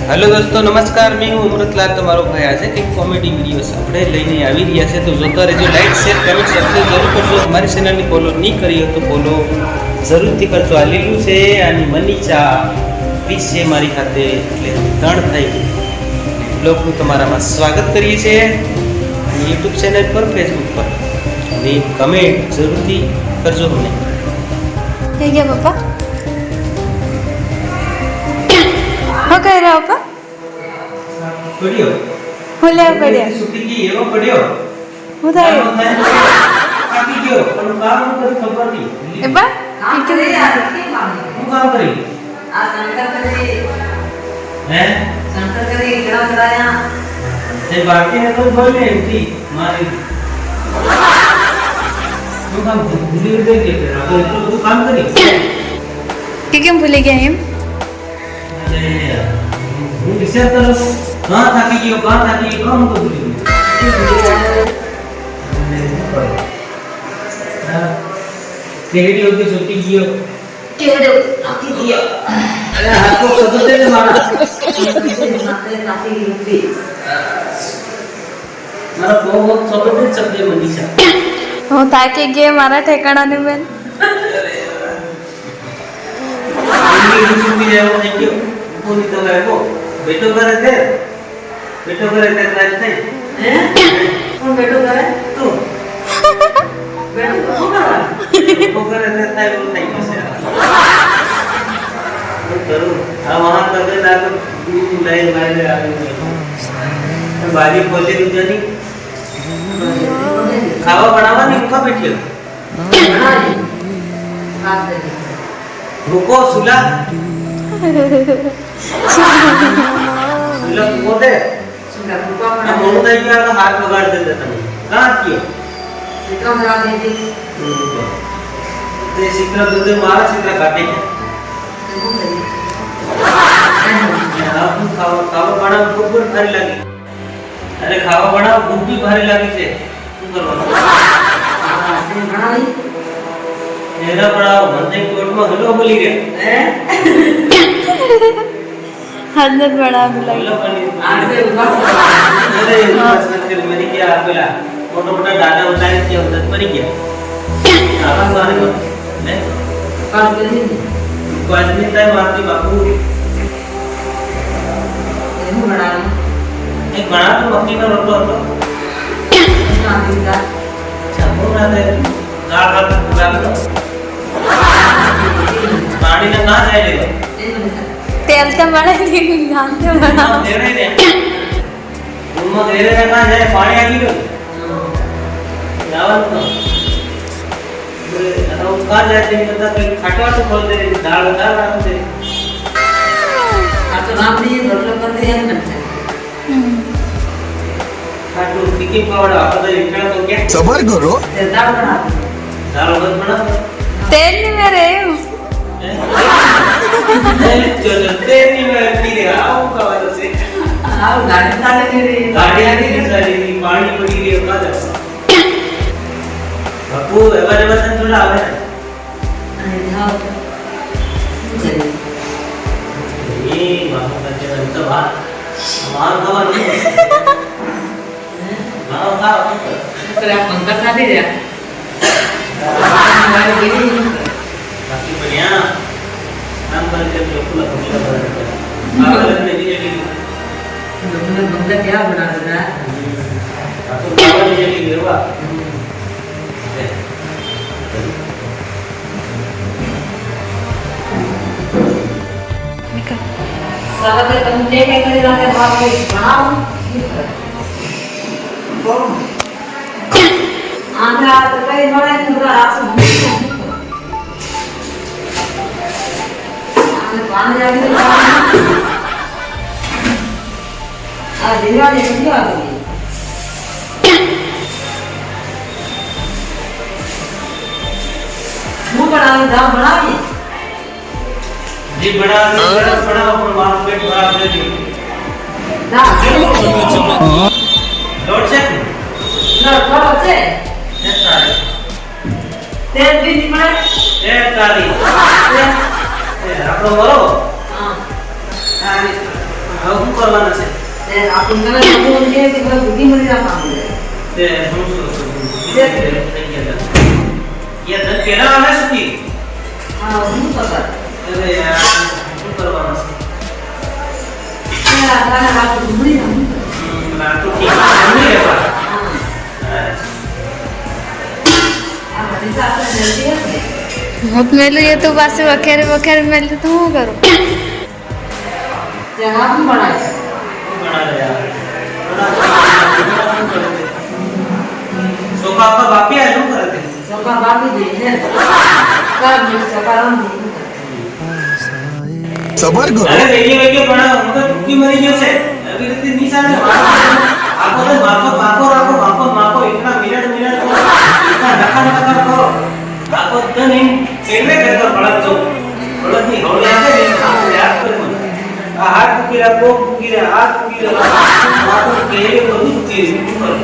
Hello दोस्तों नमस्कार, मैं हूँ अमृतलाल तमारो भाई। आज एक कॉमेडी वीडियोस આપણે લઈને આવી રહ્યા છે, તો જોતા રહેજો। લાઈક શેર કમેન્ટ સબસ્ક્રાઇબ જરૂર કરજો। અમારી ચેનલને ફોલો નહીં કરી હોય તો ફોલો જરૂરથી કરજો। આ લીલું છે અને મનીચા પીસ છે મારી ખાતે, એટલે ત્રણ થઈ બ્લોગનું તમારામાં સ્વાગત કરીએ છીએ યુટ્યુબ ચેનલ પર, ફેસબુક પર, અને કમેન્ટ જરૂરથી કરજો અમને। ठीक है पापा, हो कह रहा पापा पढ़ियो होले पढ़िया छुट्टी की एवं पढ़ियो उधर काकी गयो पण काम कर खबर नहीं ए बा ठीक है હું કામ કરી આ શંકર કરે હે શંકર કરે કેડા કરાયા એ બાકી ને તો બોલે એમથી મારી હું કામ ભૂલી ગઈ કે તો તું કામ કરી ठीक है भूल गया हम હું વિચાર કરો હા થાકી ગયો કામ તો ભૂલી ગયો કેડી હોતી છૂટી ગયો કેડે આખી દિયા અરે હાથ કો સદો દે ને મારા નાતે નાતી રૂપી મારા બહુ સબદ શબ્દ મનીષા હું થાકી ગઈ મારા ઠેકાણા ને બેન इंग्लिश में जाओ नहीं क्यों पूरी तो है वो बेटो करे थे राज नहीं हैं कौन बेटो करे तू बेटो को करा बेटो करे थे ताई वो नहीं कैसे तो करो हम वहां तक ना तो लाइन मारे आ गए तो बाजी खोले दूसरी खावा बनावा नहीं उनका बैठियो बना ली खास दे रुको सुला को दे सुंदर रूपा हम बना बोलता है कि यार हाथ बगाड़ देते तुम कहां कियो चित्रों करा देती ते शिखर दूध मारा शिखर काटे आप खावा बना खूब भारी लगी अरे खावा बना खूब भी भारी लगी से શું કરવાનું बना ली એરા પડાવ મંદિર કોર્ટમાં ગલો બોલી ગયા हैं हजरत बड़ा बुलाई ગલો બોલી आज से ऊपर અરે બસ નથી મરી ગયા પેલા મોટો મોટા દાદા ઉતારી કે ઉદત મરી ગયા આવા સારે ને काट के नहीं વાજની તાય મારતી બાપુ ये बना ली એક ઘણા તો મક્કીનો રોટલો હતો नाती का ચાબો ના દે દાળ ભાત ઉગાડો પાણી ને ના જાય લેવો ये बना तेल तो बड़ा लेकिन गान तो बड़ा દેરે ને ઉમો દેરે ને ના જાય પાણી આવી ગયું જાવન તો અને ઉકાર જાય તે કરતા કઈ ખાટવા તો ખોલ દે દાળ નાખ દે आज तो राम ने रोटलो कर दिया ना ખાટું ટીકી પાવડા આપણે ઇકડા તો કે सबर करो ते दाल बना દાળ વગર બના तेल नहीं मेरे ચલો તેની મેં પીરે આવું ખાવાનું છે आओ गाड़ी डाल के रे ગાડી આની સારી પાણી પડી ગયો કાદા બાપુ એવા એવા તને થોડા આવે ને अरे जाओ चलिए એ બાપુ કાચે તો વાત માર ખાવાનું મારો ખાવ तर आप पंखा साथ ही जा हमारे गिरी બાકી બન્યા નામ પર કે લોકો લખી આ કલર ને જેલી तुमने बंदा क्या बना देता है આ તો ખાવાની જેલી લેવા सारा के तुम जे के करे लाते बाप के बनाओ बोल आंध्रा तो कई बड़े पूरा आस पानी जाके आ दिवाली नहीं आ गई मुंह बनाओ दाम बनाओ जी बड़ा पर मार पेट बड़ा दे दी ના લોટ છે ને? ખરો છે એ તારી. તેલ બીજી મળે એ તારી. એ આપણો વરો. હા તારી. હવે શું કરવાના છે? તે આપણું ઘરે બધું છે કે બધું ભૂગી મળી રાખવાનું તે શું થઈ ગયા યા દસ પેલા આવે સુધી. હા હું પસંદ અરે યાર શું કરવાના છે? તેલ આપણા હાથ ભૂગી રાખવાનું ના તો ઠીક છે નહીં રહેવા. આ બધી સાથે જલ્દી હશે હું મેલું એ તો પાસે વખેરે વખેરે મેલું તો હું કરું ત્યાં આપ બનાવે બનાવે યાર. સોફા પર બાપી આ શું કરે તે? ચોખા બાકી દે ને કામ ચોખા રામ દે સબર કરો અરે વેગી વેગી બનાવ હું તો ચૂકી મરી ગયો છે. આવી રીતે નહીં ચાલે. આખો તો માપો રાખો માપો ઇતના મિનિટ કરો. ઇતના નકા કરો. આખો તો નહીં કેમે કરતા બળદ જો. બળદની હવલે આવે ને આખો યાદ કરે મને. આ હાથ મૂકી રાખો હાથ મૂકી રાખો. માપો કેરે બધું ચીજ શું કરું?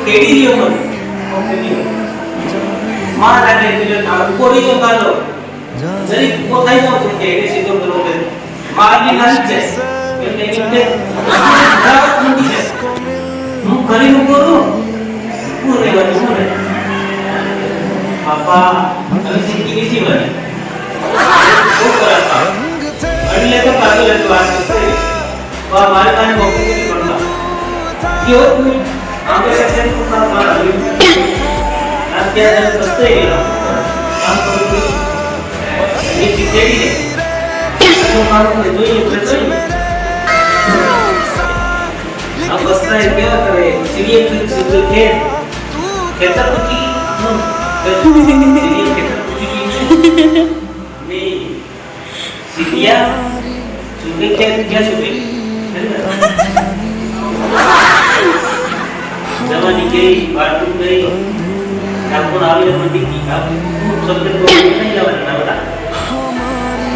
કેડી રહ્યો મને. માં લાગે એટલે આ કોરી તો કાલો. જરી કો થઈ જાવ છે કે એ સીધો કરો કે મારની નાની છે એટલે એટલે રાત મૂકી છે હું કરી હું કરું હું રે પાપા હવે સિંકી નીચી બની કો કરતા અડલે તો પાગલ હતો આ છે વા મારે કાને બોકી ની પડતા ક્યો તું આમ તો સેશન કો મારા આ કે બસતે આમ તો ये चितेड़ी है तो मारो ने જોઈએ अब बसता है क्या करे सीढ़ी के खेतर की सीढ़ी खेतर की नहीं सीढ़िया सुबह क्या सुबह जवानी गई बात गई आपको आगे मंडी की आप सब को नहीं जाना बता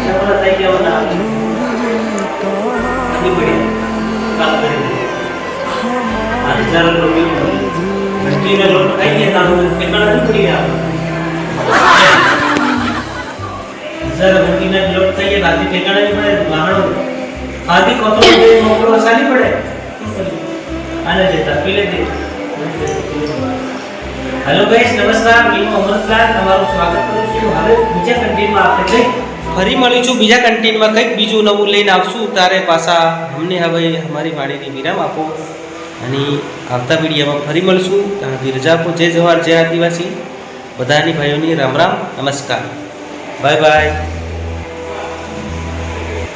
क्या तय क्या बना नहीं बढ़िया काम करेंगे आज जरा लोग घंटी में लोग आइए काम कितना नहीं बढ़िया जरा घंटी में लोग चाहिए बाकी ठिकाना नहीं पड़े वाहनों आदि कोतरों में मोकलो आसानी पड़े आने देता पीले दे हेलो गाइस नमस्कार मैं अमृतलाल તમારું સ્વાગત કરું છું હવે બીજા કન્ટેન્ટમાં આપણે જઈ ફરી મળીશું બીજા કન્ટેન્ટમાં કંઈક બીજું નવું લઈને આવશું તારે પાછા અમને હવે અમારી વાડીની વિરામ આપો અને આવતા વિડીયોમાં ફરી મળશું ત્યાં રજા આપો જય જવાહર જય આદિવાસી બધાની ભાઈઓની રામ રામ નમસ્કાર બાય બાય